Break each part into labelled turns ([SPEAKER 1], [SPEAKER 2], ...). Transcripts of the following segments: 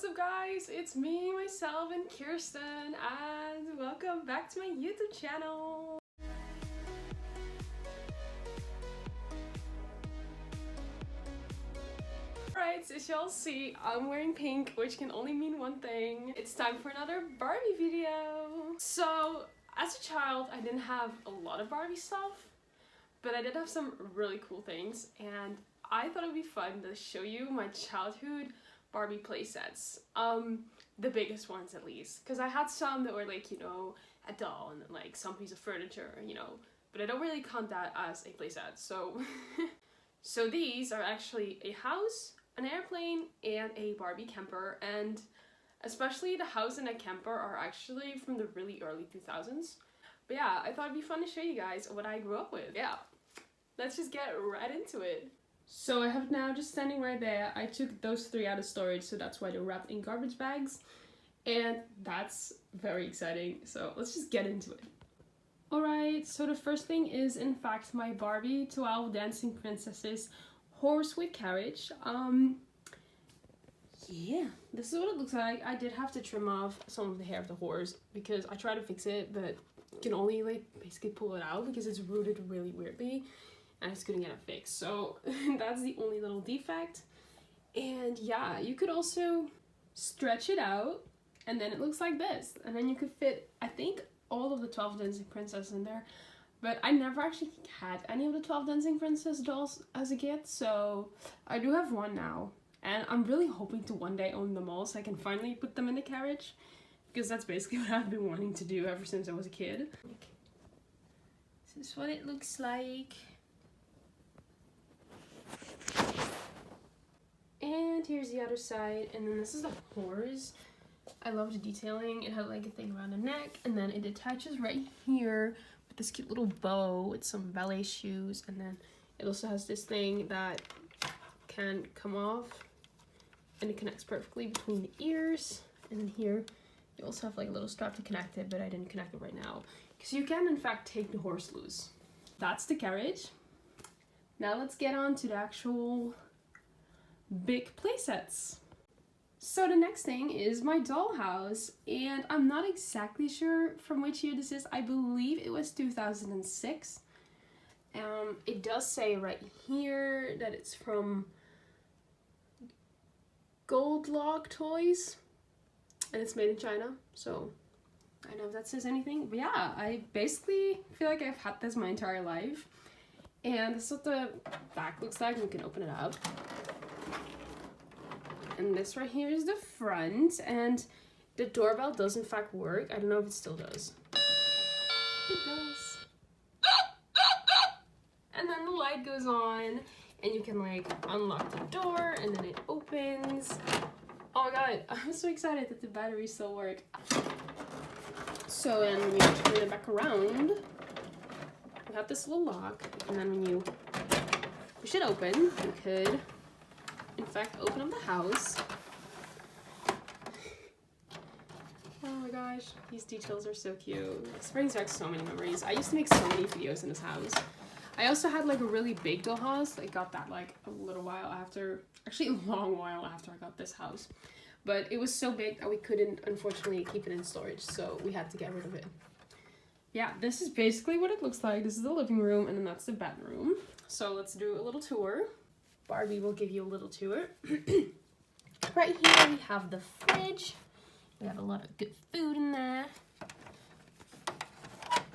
[SPEAKER 1] What's up guys, it's me, myself, and Kirsten, and welcome back to my YouTube channel. Alright, so as y'all see, I'm wearing pink, which can only mean one thing. It's time for another Barbie video. So, as a child, I didn't have a lot of Barbie stuff, but I did have some really cool things, and I thought it would be fun to show you my childhood Barbie playsets. The biggest ones at least, because I had some that were like, you know, a doll and like some piece of furniture, you know, but I don't really count that as a playset. So so these are actually a house, an airplane, and a Barbie camper, and especially the house and a camper are actually from the really early 2000s. But yeah, I thought it'd be fun to show you guys what I grew up with. Yeah, let's just get right into it. So I have it now just standing right there. I took those three out of storage, so that's why they're wrapped in garbage bags. And that's very exciting. So let's just get into it. Alright, so the first thing is in fact my Barbie 12 Dancing Princesses horse with carriage. Yeah, this is what it looks like. I did have to trim off some of the hair of the horse because I tried to fix it, but you can only like basically pull it out because it's rooted really weirdly. I just couldn't get it fixed, so that's the only little defect. And yeah, you could also stretch it out and then it looks like this, and then you could fit, I think, all of the 12 Dancing Princesses in there, but I never actually had any of the 12 Dancing Princess dolls as a kid, so I do have one now, and I'm really hoping to one day own them all so I can finally put them in the carriage, because that's basically what I've been wanting to do ever since I was a kid. This is what it looks like. And here's the other side, and then this is the horse. I love the detailing. It had like a thing around the neck, and then it attaches right here with this cute little bow with some ballet shoes, and then it also has this thing that can come off, and it connects perfectly between the ears, and then here you also have like a little strap to connect it, but I didn't connect it right now because you can in fact take the horse loose. That's the carriage. Now let's get on to the actual big playsets. So the next thing is my dollhouse, and I'm not exactly sure from which year this is. I believe it was 2006. It does say right here that it's from Gold Log Toys, and it's made in China, so I don't know if that says anything, but yeah, I basically feel like I've had this my entire life. And this is what the back looks like. We can open it up. And this right here is the front, and the doorbell does in fact work. I don't know if it still does. It does. And then the light goes on, and you can like unlock the door, and then it opens. Oh my god, I'm so excited that the batteries still work. So then when you turn it back around, you have this little lock, and then when you push it open, you could in fact open up the house. Oh my gosh, these details are so cute. This brings back so many memories. I used to make so many videos in this house. I also had like a really big doll house. I got that like a little while after, actually a long while after I got this house. But it was so big that we couldn't unfortunately keep it in storage, so we had to get rid of it. Yeah, this is basically what it looks like. This is the living room, and then that's the bedroom. So let's do a little tour. Barbie will give you a little tour. Right here we have the fridge. We have a lot of good food in there.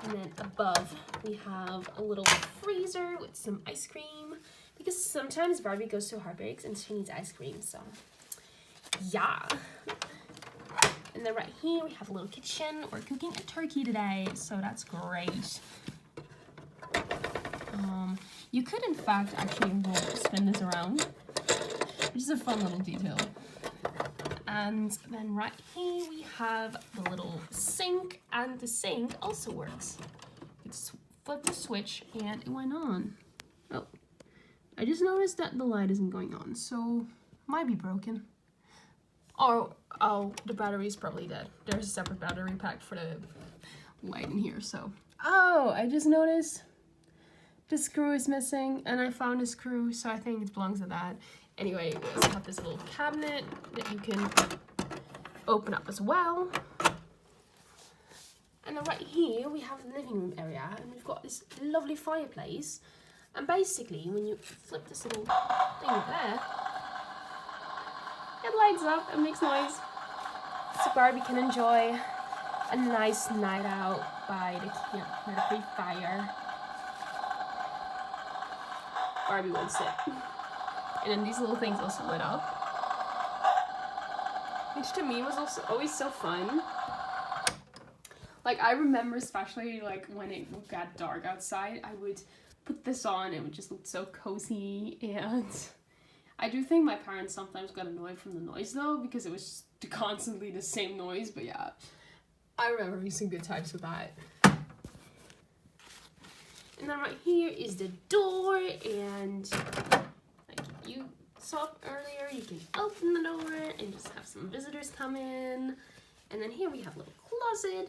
[SPEAKER 1] And then above we have a little freezer with some ice cream, because sometimes Barbie goes to heartbreaks and she needs ice cream, so yeah. And then right here we have a little kitchen. We're cooking a turkey today, so that's great. You could in fact actually spin this around, which is a fun little detail. And then right here we have the little sink, and the sink also works. You just flip the switch and it went on. Oh, I just noticed that the light isn't going on, so might be broken. Oh, the battery's probably dead. There's a separate battery pack for the light in here, so. Oh, I just noticed the screw is missing, and I found a screw, so I think it belongs to that. Anyway, we also have this little cabinet that you can open up as well. And then right here we have the living room area, and we've got this lovely fireplace. And basically, when you flip this little thing there, it lights up and makes noise. So Barbie can enjoy a nice night out by the free fire. Barbie won't sit. And then these little things also lit up, which to me was also always so fun. Like, I remember especially like when it got dark outside, I would put this on. It would just look so cozy. And I do think my parents sometimes got annoyed from the noise though, because it was just constantly the same noise. But yeah, I remember having some good times with that. And then right here is the door, and like you saw earlier, you can open the door and just have some visitors come in. And then here we have a little closet.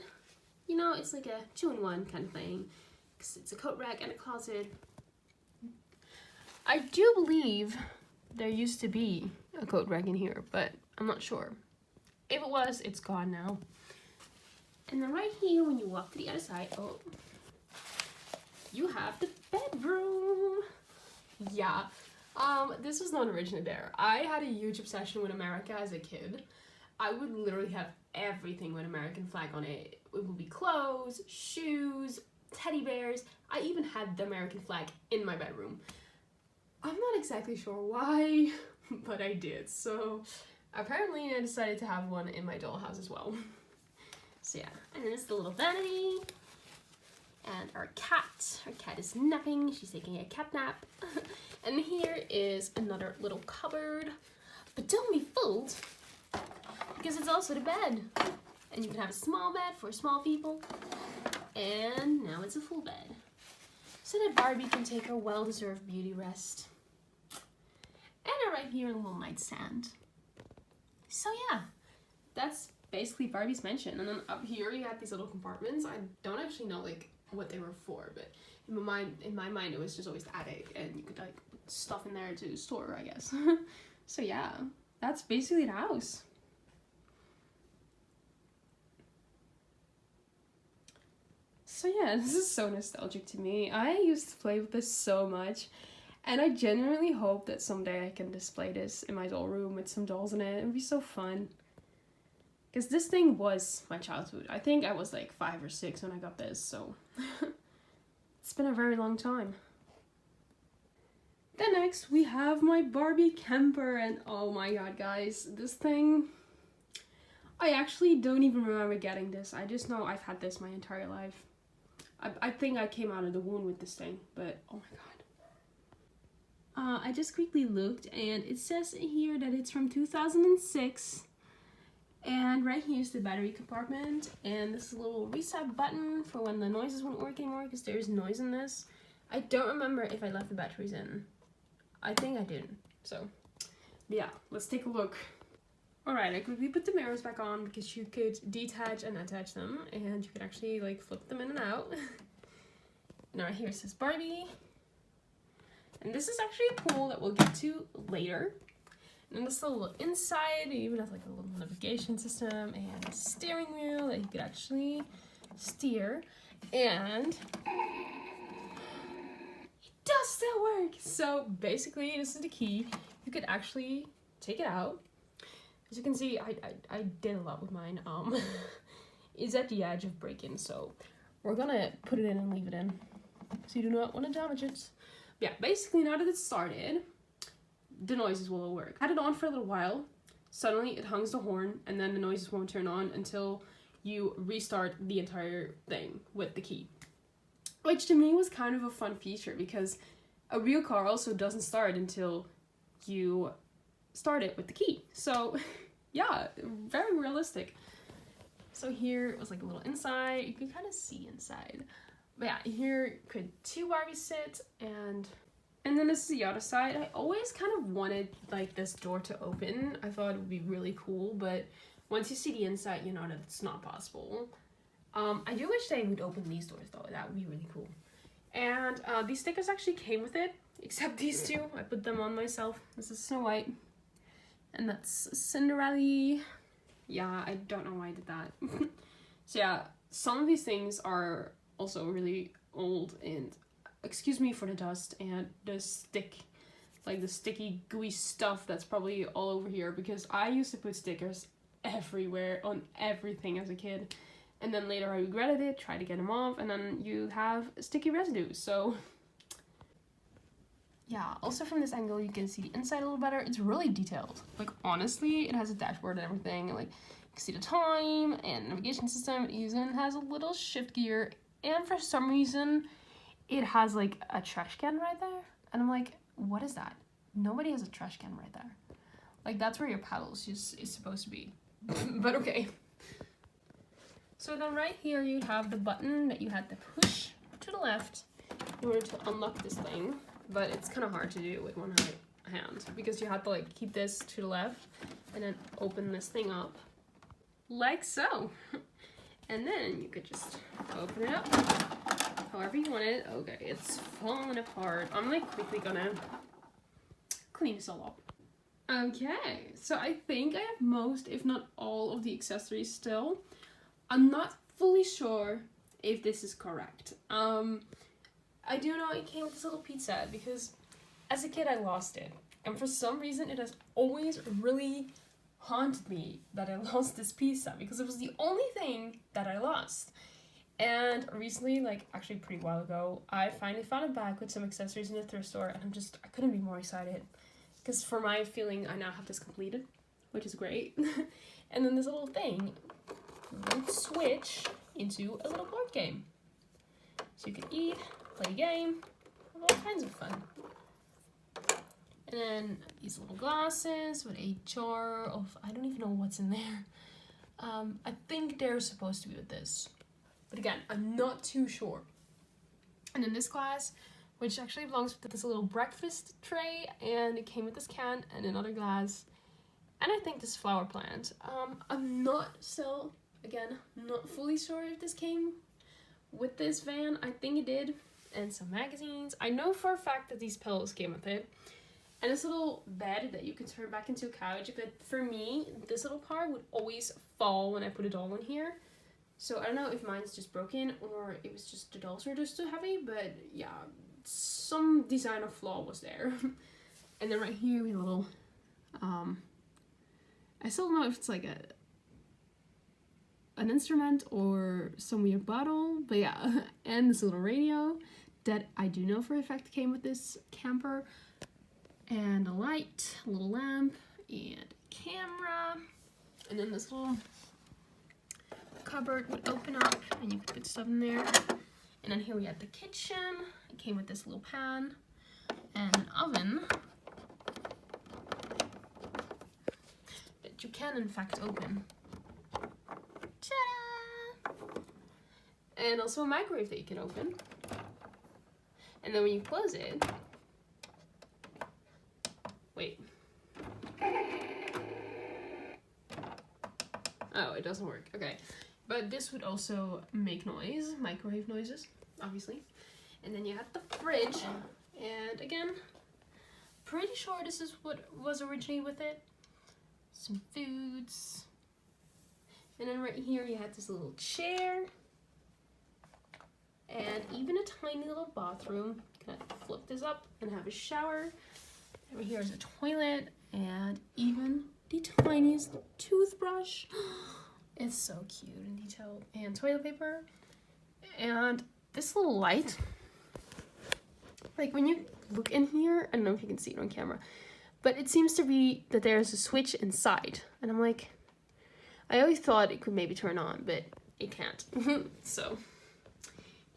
[SPEAKER 1] You know, it's like a 2-in-1 kind of thing, because it's a coat rack and a closet. I do believe there used to be a coat rack in here, but I'm not sure. If it was, it's gone now. And then right here, when you walk to the other side, oh, you have the bedroom. Yeah, this was not originally there. I had a huge obsession with America as a kid. I would literally have everything with American flag on it. It would be clothes, shoes, teddy bears. I even had the American flag in my bedroom. I'm not exactly sure why, but I did. So apparently I decided to have one in my dollhouse as well. So yeah, and then it's the little vanity. And our cat. Our cat is napping. She's taking a cat nap. And here is another little cupboard. But don't be fooled, because it's also the bed. And you can have a small bed for small people. And now it's a full bed, so that Barbie can take her well-deserved beauty rest. And right here, a little nightstand. So yeah, that's basically Barbie's mansion. And then up here, you have these little compartments. I don't actually know like what they were for, but in my mind, it was just always the attic, and you could like put stuff in there to store, I guess. So yeah, that's basically the house. So yeah, this is so nostalgic to me. I used to play with this so much, and I genuinely hope that someday I can display this in my doll room with some dolls in it. It would be so fun. Because this thing was my childhood. I think I was like 5 or 6 when I got this, so it's been a very long time. Then next we have my Barbie camper, and oh my god guys, this thing, I actually don't even remember getting this. I just know I've had this my entire life. I think I came out of the womb with this thing, but oh my god. I just quickly looked, and it says here that it's from 2006. And right here is the battery compartment, and this little reset button for when the noises won't work anymore, because there's noise in this. I don't remember if I left the batteries in. I think I didn't. So yeah, let's take a look. Alright, I quickly put the mirrors back on, because you could detach and attach them, and you could actually like flip them in and out. Now right here it says Barbie. And this is actually a pool that we'll get to later. And this little inside, it even has like a little navigation system and a steering wheel that you could actually steer. And it does still work. So basically, this is the key. You could actually take it out. As you can see, I did a lot with mine. It's at the edge of break-in, so we're gonna put it in and leave it in, so you do not want to damage it. Yeah, basically now that it's started, the noises will work. I had it on for a little while. Suddenly it hungs the horn, and then the noises won't turn on until you restart the entire thing with the key. Which to me was kind of a fun feature, because a real car also doesn't start until you start it with the key. So yeah, very realistic. So here was like a little inside. You can kind of see inside. But yeah, here could 2 Barbies sit, and then this is the other side. I always kind of wanted like this door to open. I thought it would be really cool, but once you see the inside, you know that it's not possible. I do wish they would open these doors though. That would be really cool. And these stickers actually came with it, except these 2. I put them on myself. This is Snow White, and that's Cinderella. Yeah, I don't know why I did that. So yeah, some of these things are also really old, and excuse me for the dust and the the sticky gooey stuff that's probably all over here, because I used to put stickers everywhere on everything as a kid, and then later I regretted it, tried to get them off, and then you have sticky residue. So yeah, also from this angle you can see the inside a little better. It's really detailed. Like honestly, it has a dashboard and everything. Like you can see the time and navigation system. It even has a little shift gear, and for some reason it has like a trash can right there. And I'm like, what is that? Nobody has a trash can right there. Like that's where your paddles is supposed to be. But okay. So then right here you have the button that you had to push to the left in order to unlock this thing. But it's kind of hard to do with one hand because you have to like keep this to the left and then open this thing up like so. And then you could just open it up however you want it. Okay, it's falling apart. I'm like quickly gonna clean this all up. Okay, so I think I have most, if not all, of the accessories still. I'm not fully sure if this is correct. I do know it came with this little pizza because as a kid I lost it. And for some reason it has always really haunted me that I lost this pizza because it was the only thing that I lost. And recently, like actually a pretty while ago, I finally found it back with some accessories in the thrift store, and I couldn't be more excited. Because for my feeling, I now have this completed, which is great. And then this little thing would switch into a little board game. So you can eat, play a game, have all kinds of fun. And then these little glasses with a jar of, I don't even know what's in there. I think they're supposed to be with this. But again, I'm not too sure. And then this glass, which actually belongs with this little breakfast tray, and it came with this can and another glass. And I think this flower plant. I'm not still, again, not fully sure if this came with this van. I think it did. And some magazines. I know for a fact that these pillows came with it. And this little bed that you can turn back into a couch. But for me, this little part would always fall when I put a doll in here. So I don't know if mine's just broken or it was just the dolls were just too heavy. But yeah, some designer flaw was there. And then right here we have a little, I still don't know if it's like an instrument or some weird bottle, but yeah. And this little radio that I do know for a fact came with this camper. And a light, a little lamp, and a camera. And then this little cupboard would open up and you could put stuff in there. And then here we had the kitchen. It came with this little pan and an oven that you can in fact open. Ta-da! And also a microwave that you can open. And then when you close it, wait. Oh, it doesn't work. Okay. But this would also make noise, microwave noises, obviously. And then you have the fridge. And again, pretty sure this is what was originally with it. Some foods. And then right here you had this little chair. And even a tiny little bathroom. You can flip this up and have a shower. Over here is a toilet and even the tiniest toothbrush. It's so cute and detailed. And toilet paper. And this little light. Like when you look in here, I don't know if you can see it on camera, but it seems to be that there's a switch inside. And I'm like, I always thought it could maybe turn on, but it can't. So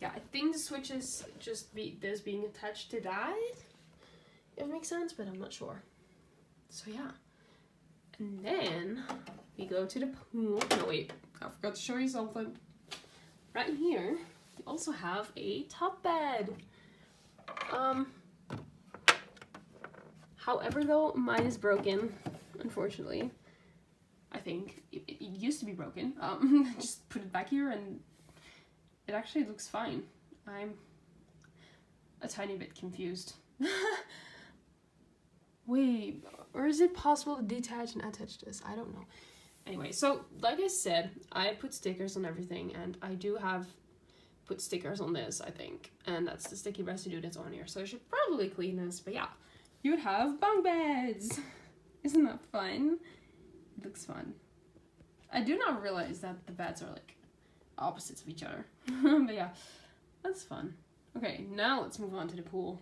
[SPEAKER 1] yeah, I think the switch is just this being attached to that. It makes sense, but I'm not sure. So yeah. And then we go to the pool. No, wait. I forgot to show you something. Right in here, we also have a top bed. However, though, mine is broken, unfortunately. I think. It used to be broken. Just put it back here and it actually looks fine. I'm a tiny bit confused. Wait, or is it possible to detach and attach this? I don't know. Anyway, so like I said, I put stickers on everything, and I do have put stickers on this, I think, and that's the sticky residue that's on here, so I should probably clean this. But yeah, you would have bunk beds. Isn't that fun? It looks fun. I do not realize that the beds are like opposites of each other. But yeah, that's fun. Okay, now let's move on to the pool.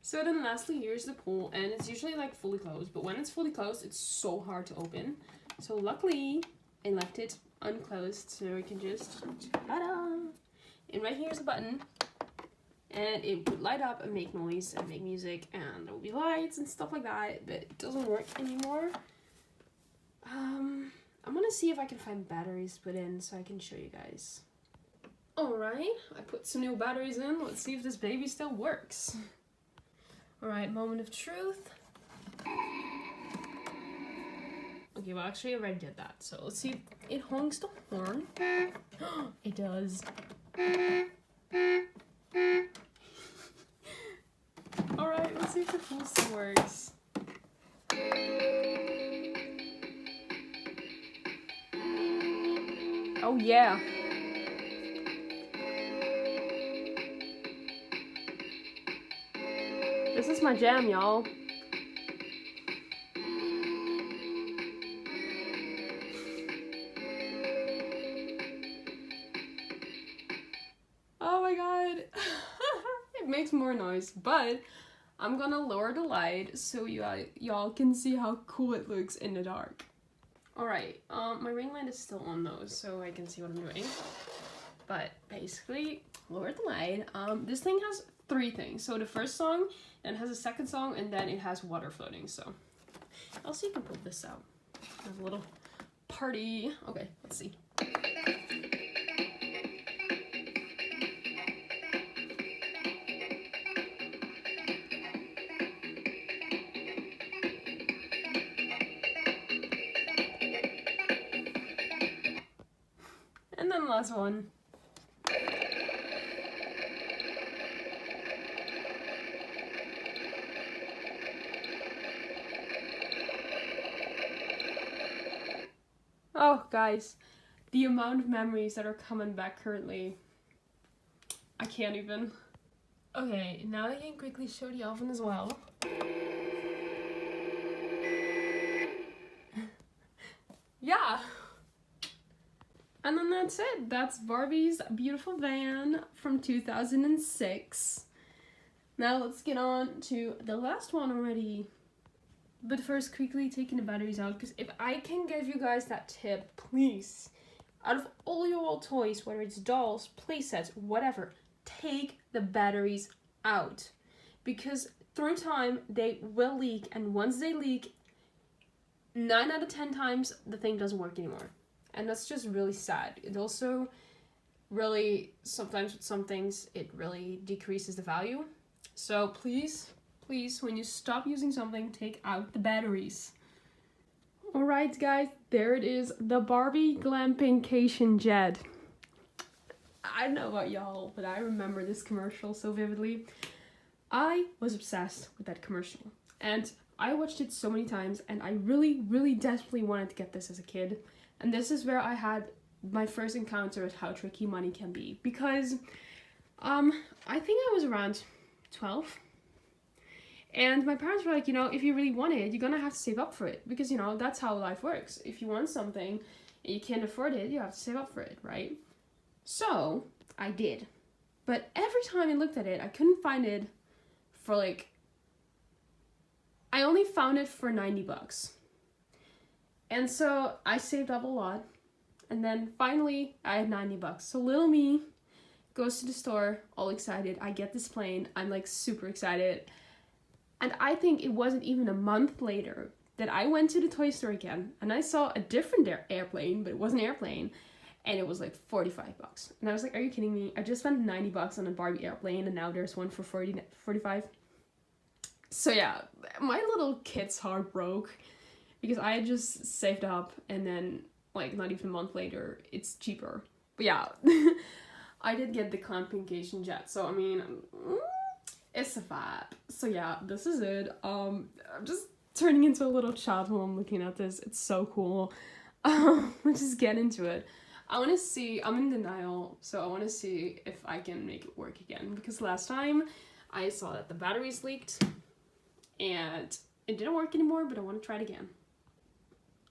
[SPEAKER 1] So then lastly, here's the pool, and it's usually like fully closed, but when it's fully closed, it's so hard to open. So luckily, I left it unclosed, so we can just, ta-da! And right here's a button, and it would light up and make noise and make music, and there will be lights and stuff like that, but it doesn't work anymore. I'm gonna see if I can find batteries to put in so I can show you guys. Alright, I put some new batteries in. Let's see if this baby still works. Alright, moment of truth. Okay, well actually I already did that, so let's see if it honks the horn. It does. Alright, let's see if the pool still works. Oh yeah. This is my jam, y'all. Oh my god. It makes more noise, but I'm gonna lower the light so y'all can see how cool it looks in the dark. Alright, my ring light is still on though, so I can see what I'm doing. But basically, lower the light. This thing has 3 things. So the first song, then has a second song, and then it has water floating. So also you can pull this out. Have a little party. Okay, let's see. And then the last one. Oh, guys, the amount of memories that are coming back currently, I can't even. Okay, now I can quickly show the oven as well. Yeah. And then that's it. That's Barbie's beautiful van from 2006. Now let's get on to the last one already. But first, quickly taking the batteries out, because if I can give you guys that tip, please, out of all your old toys, whether it's dolls, playsets, whatever, take the batteries out. Because through time, they will leak, and once they leak, 9 out of 10 times, the thing doesn't work anymore. And that's just really sad. It also really, sometimes with some things, it really decreases the value. So please, when you stop using something, take out the batteries. Alright guys, there it is, the Barbie Glampingcation Jet. I don't know about y'all, but I remember this commercial so vividly. I was obsessed with that commercial, and I watched it so many times, and I really desperately wanted to get this as a kid. And this is where I had my first encounter with how tricky money can be, because I think I was around 12. And my parents were like, you know, if you really want it, you're gonna have to save up for it. Because, you know, that's how life works. If you want something and you can't afford it, you have to save up for it, right? So, I did. But every time I looked at it, I couldn't find it for like... I only found it for 90 bucks. And so, I saved up a lot. And then, finally, I had 90 bucks. So, little me goes to the store, all excited. I get this plane. I'm like super excited. And I think it wasn't even a month later that I went to the toy store again and I saw a different airplane, but it was an airplane, and it was like 45 bucks. And I was like, are you kidding me? I just spent 90 bucks on a Barbie airplane and now there's one for 45. So yeah, my little kid's heart broke because I had just saved up and then like not even a month later, it's cheaper. But yeah, I did get the Glampingation Jet, so I mean, it's a vibe. So yeah, this is it. I'm just turning into a little child while I'm looking at this. It's so cool. Let's just get into it. I want to see, I'm in denial, so I want to see if I can make it work again, because last time I saw that the batteries leaked and it didn't work anymore, but I want to try it again.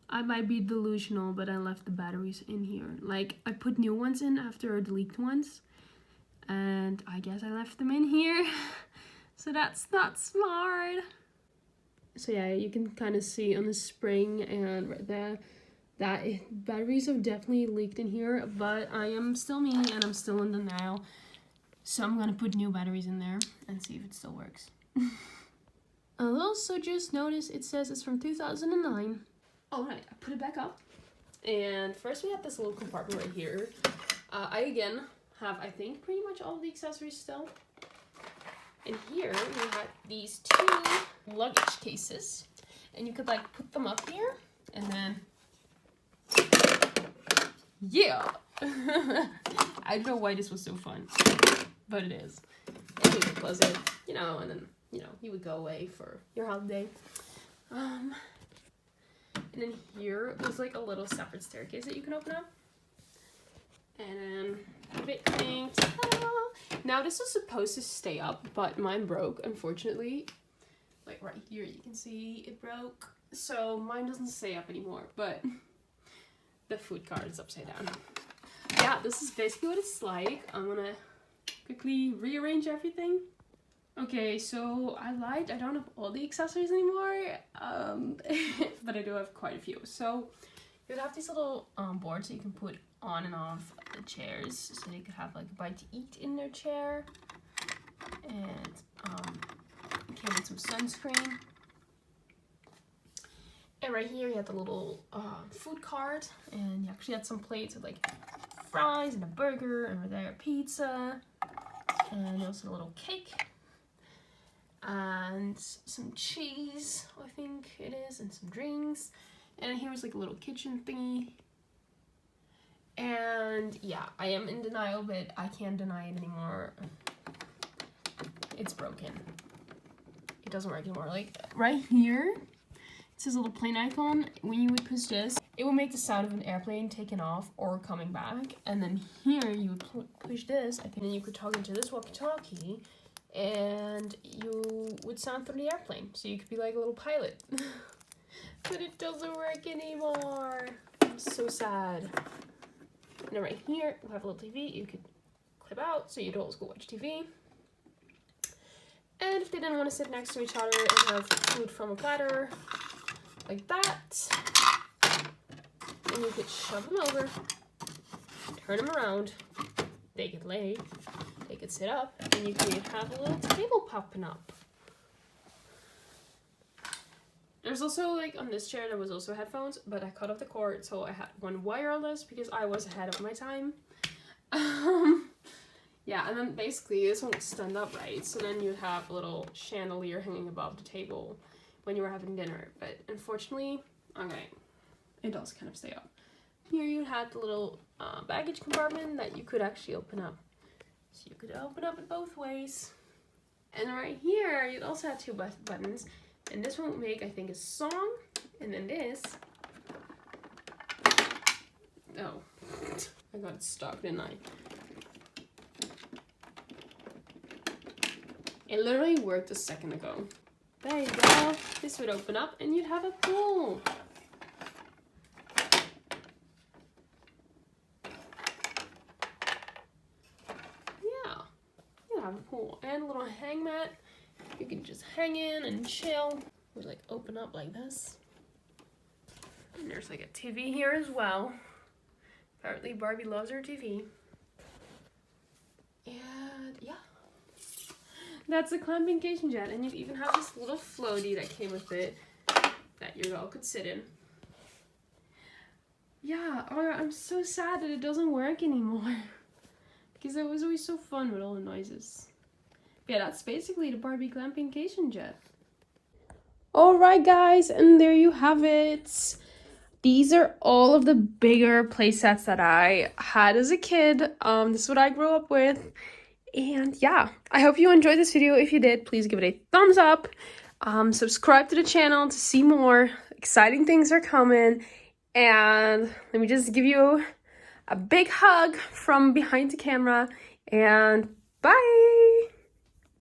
[SPEAKER 1] I might be delusional, but I left the batteries in here. Like, I put new ones in after the leaked ones, and I guess I left them in here. So that's not smart. So yeah, you can kind of see on the spring and right there that batteries have definitely leaked in here, but I am still me and I'm still in denial. So I'm gonna put new batteries in there and see if it still works. I'll also just notice it says it's from 2009. Alright, I put it back up. And first we have this little compartment right here. I again have, I think, pretty much all of the accessories still. And here we have these two luggage cases. And you could like put them up here and then, yeah! I don't know why this was so fun, but it is. And you could close it, you know, and then, you know, you would go away for your holiday. And then here there's like a little separate staircase that you can open up. And then a big thing. Ta-da! Now this was supposed to stay up, but mine broke, unfortunately. Like right here you can see it broke. So mine doesn't stay up anymore, but the food card is upside down. Yeah, this is basically what it's like. I'm gonna quickly rearrange everything. Okay, so I lied, I don't have all the accessories anymore, but I do have quite a few. So you'd have these little boards that you can put on and off the chairs, so they could have like a bite to eat in their chair. And it came with some sunscreen. And right here you have the little food cart, and you actually had some plates with like fries and a burger, and right there a pizza, and also a little cake. And some cheese, I think it is, and some drinks. And here's like a little kitchen thingy. And yeah, I am in denial, but I can't deny it anymore. It's broken. It doesn't work anymore. Like right here, it says a little plane icon. When you would push this, it will make the sound of an airplane taking off or coming back. And then here you would push this, I think, and then you could talk into this walkie-talkie. And you would sound through the airplane, so you could be like a little pilot. But it doesn't work anymore. I'm so sad. And then right here, we have a little TV you could clip out, so you'd always go watch TV. And if they didn't want to sit next to each other and have food from a platter, like that, then you could shove them over, turn them around, they could lay, they could sit up, and you could have a little table popping up. There's also, like, on this chair there was also headphones, but I cut off the cord, so I had one wireless because I was ahead of my time. Yeah, and then basically this one would stand up, right? So then you'd have a little chandelier hanging above the table when you were having dinner. But unfortunately, okay, it does kind of stay up. Here you had the little baggage compartment that you could actually open up. So you could open up it both ways. And right here, you'd also have two buttons. And this one would make, I think, a song. And then this. Oh, I got stuck, didn't I? It literally worked a second ago. There you go. This would open up and you'd have a pool. Yeah, you have a pool and a little hang mat. You can just hang in and chill. Would like open up like this. And there's like a TV here as well. Apparently Barbie loves her TV. And yeah. That's a clamping cation jet, and you even have this little floaty that came with it that your dog could sit in. Yeah, oh, I'm so sad that it doesn't work anymore because it was always so fun with all the noises. Yeah, that's basically the Barbie clamping cation jet. Alright guys, and there you have it. These are all of the bigger play sets that I had as a kid. This is what I grew up with. And yeah, I hope you enjoyed this video. If you did, please give it a thumbs up. Subscribe to the channel to see more. Exciting things are coming. And let me just give you a big hug from behind the camera, and bye!